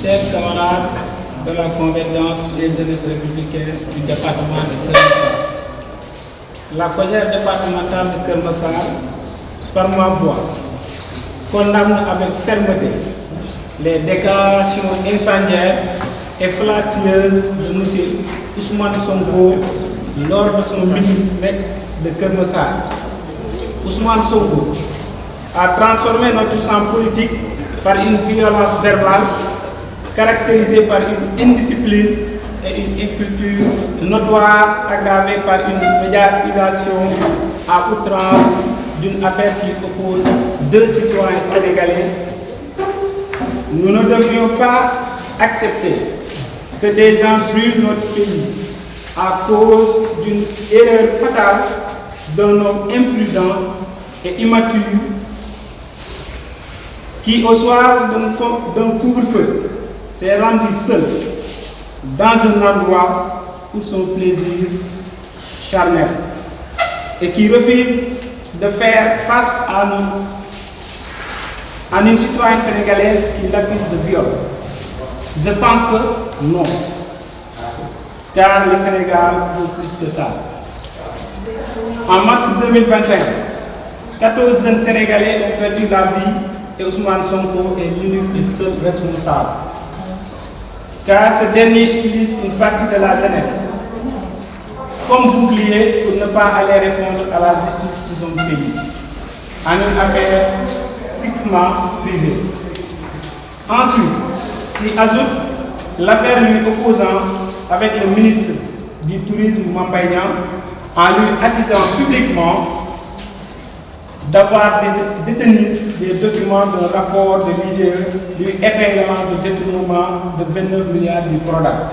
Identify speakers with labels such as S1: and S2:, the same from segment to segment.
S1: chers camarades de la Convergence des jeunesses républicaines du département de Keur Massar. La COJER départementale de Keur Massar, par ma voix, condamne avec fermeté les déclarations incendiaires et fallacieuses de M. Ousmane Sonko lors de son meeting de Keur Massar. Ousmane Sonko a transformé notre champ politique par une violence verbale caractérisée par une indiscipline et une inculture notoire aggravée par une médiatisation à outrance d'une affaire qui oppose deux citoyens sénégalais. Nous ne devrions pas accepter que des gens brûlent notre pays à cause d'une erreur fatale d'un homme imprudent et immature qui, au soir d'un couvre-feu, s'est rendu seul dans un endroit pour son plaisir charnel et qui refuse de faire face à une citoyenne sénégalaise qui l'accuse de viol. Je pense que non, car le Sénégal vaut plus que ça. En mars 2021, 14 jeunes Sénégalais ont perdu la vie et Ousmane Sonko est l'unique et seul responsable. Car ce dernier utilise une partie de la jeunesse comme bouclier pour ne pas aller répondre à la justice de son pays en une affaire strictement privée. Ensuite, s'y ajoute l'affaire lui opposant avec le ministre du Tourisme Mame Mbaye Niang en lui accusant publiquement d'avoir détenu des documents d'un rapport de l'IGE lui épinglant le détournement de 29 milliards du Prodac.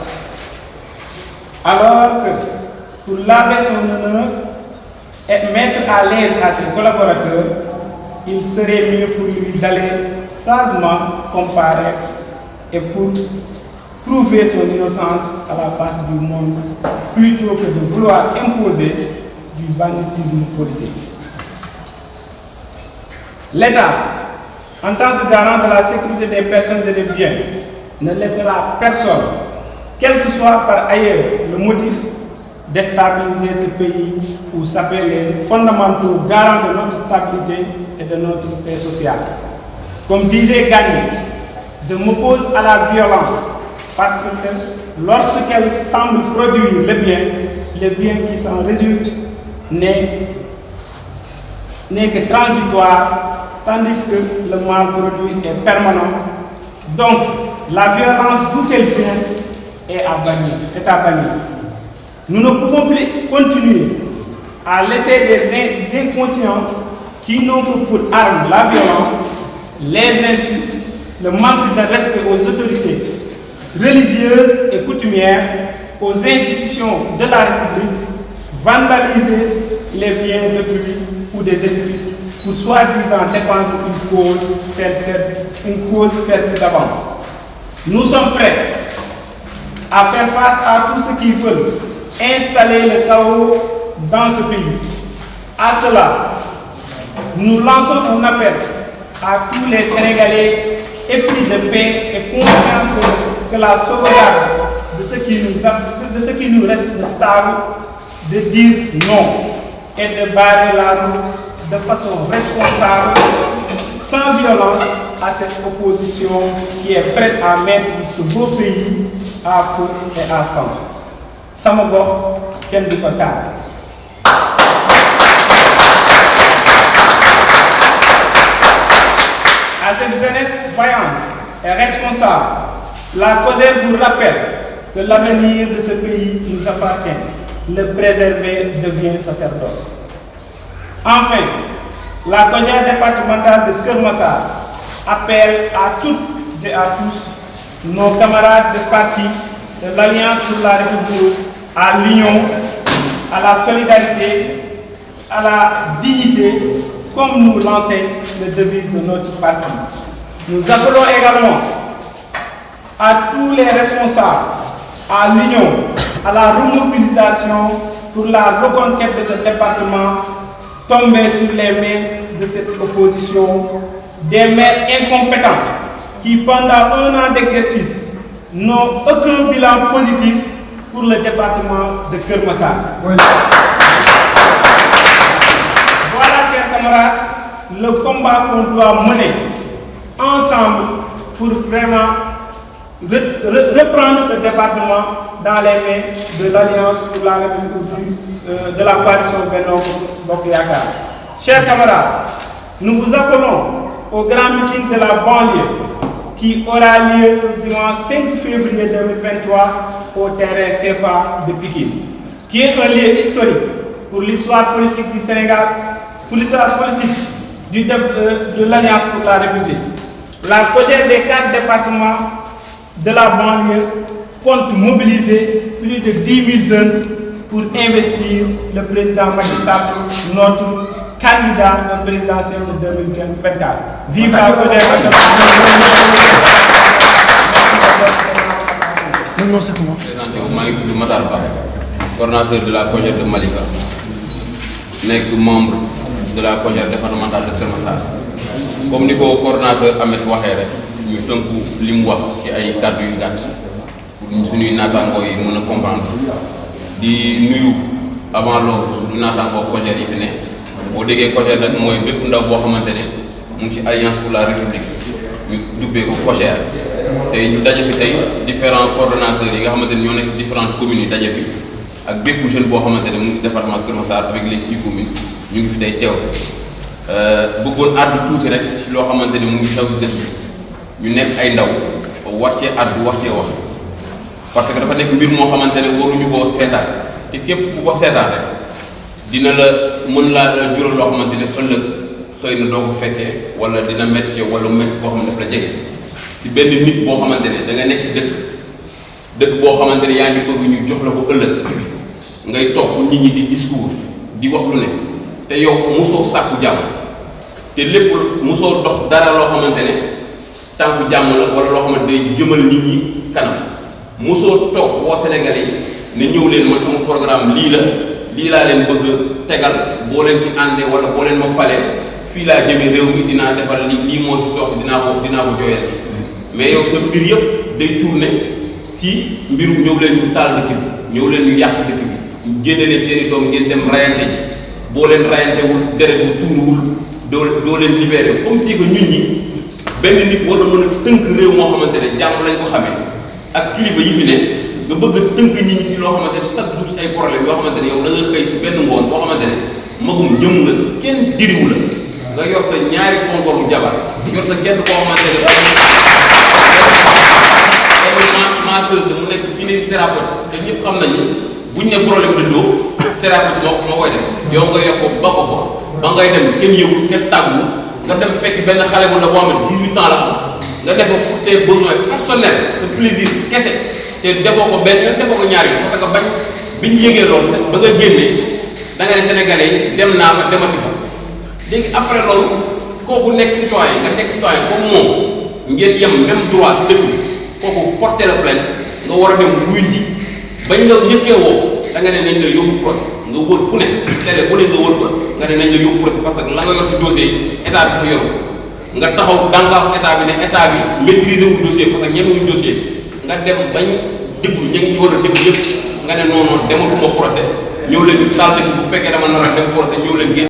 S1: Alors que, pour laver son honneur et mettre à l'aise à ses collaborateurs, il serait mieux pour lui d'aller sagement comparaître et pour prouver son innocence à la face du monde, plutôt que de vouloir imposer du banditisme politique. L'État, en tant que garant de la sécurité des personnes et des biens, ne laissera personne, quel que soit par ailleurs le motif, déstabiliser ce pays ou saper les fondamentaux garants de notre stabilité et de notre paix sociale. Comme disait Gandhi, je m'oppose à la violence parce que lorsqu'elle semble produire le bien qui s'en résulte n'est que transitoire, tandis que le mal produit est permanent. Donc, la violence, d'où qu'elle vient, est à bannir. Nous ne pouvons plus continuer à laisser des inconscients qui n'ont que pour arme la violence, les insultes, le manque de respect aux autorités religieuses et coutumières, aux institutions de la République, vandaliser les biens d'autrui ou des édifices pour soi-disant défendre une cause perdue d'avance. Nous sommes prêts à faire face à tous ceux qui veulent installer le chaos dans ce pays. À cela, nous lançons un appel à tous les Sénégalais épris de paix et conscients que la sauvegarde de ce qui nous reste de stable, de dire non et de barrer la route de façon responsable, sans violence, à cette opposition qui est prête à mettre ce beau pays à feu et à sang. Sama gox kenn du ko taal. À cette jeunesse vaillante et responsable, la COJER vous rappelle que l'avenir de ce pays nous appartient. Le préserver devient sacerdoce. Enfin, la COJER départementale de Keur Massar appelle à toutes et à tous nos camarades de parti de l'Alliance pour la République à l'union, à la solidarité, à la dignité, comme nous l'enseigne le devise de notre parti. Nous appelons également à tous les responsables, à l'union, à la remobilisation pour la reconquête de ce département tombé sur les mains de cette opposition, des maires incompétents qui pendant 1 an d'exercice n'ont aucun bilan positif pour le département de Keur Massar. Oui. Voilà, chers camarades, le combat qu'on doit mener ensemble pour vraiment reprendre ce département dans les mains de l'Alliance pour la République de la coalition Benno Bokk Yakaar. Chers camarades, nous vous appelons au grand meeting de la banlieue qui aura lieu ce dimanche 5 février 2023 au terrain CFA de Pikine, qui est un lieu historique pour l'histoire politique du Sénégal, pour l'histoire politique de l'Alliance pour la République. La COJER des 4 départements de la banlieue compte mobiliser plus de 10 000 jeunes pour investir le président Macky Sall, notre candidat au présidentiel de 2024. Vive la COJER nationale.
S2: Non, c'est comment? Je suis Matar Ba, coordonnateur de la COJER de Malika, membre de la COJER départementale de Keur Massar. Comme ni ko coordonnateur Ahmed waxee rek ñu tënku li mu wax ci ay kàddu yu gàtt pour suñuy naataangoo yi mën a comprendre di nuyu avant loolu suñu naataangoo COJER yi fi ne boo déggee COJER nag mooy bépp ndaw boo xamante ne mu ngi ci Alliance pour la République ñu dubbee ko COJER tey ñu daje fi tey différents coordonnateurs yi nga xamante ne ñoo nekk ci différentes communes yi daje fi ak bépp jeune boo xamante ne mu ngi ci département Keur Massar avec les 6 communes ñu ngi fi tey teew fi bëggoon àddu tuuti rek ci loo xamante ni mu ngi xew ci dëkk bi ñu nekk ay ndaw war cee àddu war cee wax parce que dafa nekk mbir moo xamante ne waruñu koo seetaan te képp ku ko seetaan rek dina la mën laa jural loo xamante ne ëllëg xëy na doo ko fekkee wala dina métti si wala métti boo xam ne daf la jege si benn nit boo xamante ne da nga nekk si dëkk boo xamante ne yaa ngi bëgg ñu jox la ko ëllëg ngay topp nit ñi di discours di wax lu ne te yow mosoo sàkku jàmm te lépp mosoo dox dara loo xamante ne tànku jàmm la wala loo xamante ne jëmal nit ñi kanam mosoo toog woo Sénégalais yi ne ñëw leen man sama programme lii laa leen bëgg tegal boo leen ci àndee wala boo leen ma falee fii laa jëmee réew mi dinaa defal lii moo si sox dinaa ko jooyal ci mais yow sa mbir yëpp day tourner si mbirum ñëw leen ñu taal dëkk bi ñëw leen ñu yàq dëkk bi ñu génne leen seeni doom ngeen dem rayante ji boo leen rayantewul deret bu tuuruwul doo leen libéré comme si que ñun ñi benn nit war a mën a tënk réew moo xamante ne jàmm lañ ko xamee ak kilifa yi fi ne nga bëgg a tënk nit ñi si loo xamante ne chaque jour si ay problème yoo xamante ne yow da nga xëy si benn ngoon boo xamante ne magum jëm la kenn diriwu la nga yor sa ñaari ponkalu jabar yor sa kenn koo xamante ne masseuse da mu nekk kinésithérapeute te ñëpp xam nañu buñ ne problème de dos thérapeute moo koy def yow nga yokk ko ba ko ba ngay dem kenn yëwul kenn tàggu nga dem fekk benn xale bu la boo xam ne 18 ans la am nga defoo pour tes besoins personnels sa plaisir kese te defoo ko benn yoon defoo ko ñaari yoon parce que bañ biñ yëgee loolu sax ba nga génnee da nga ne Sénégalais yi dem naa fa demati fa léegi après loolu kooku nekk citoyen nga nekk citoyen comme moom ngeen yem même droit si dëkk bi kooku porter la plainte nga war a dem wuy ji bañ la njëkkee woo da nga ne nañ la yóbbu procès nga wër fu ne télé bu ne nga wër fa nga ne nañ la yóbbu procès parce que la nga yor si dossier yi état bi sax yoru nga taxaw dànkaafu état bi ne état bi maîtriser wul dossier parce que ñemewuñ dossier nga dem bañ déglu ña ngi war a déglu yëpp nga ne non non dematuma procès ñëw leen saal dëkk bu fekkee dama nar a dem procès ñëw leen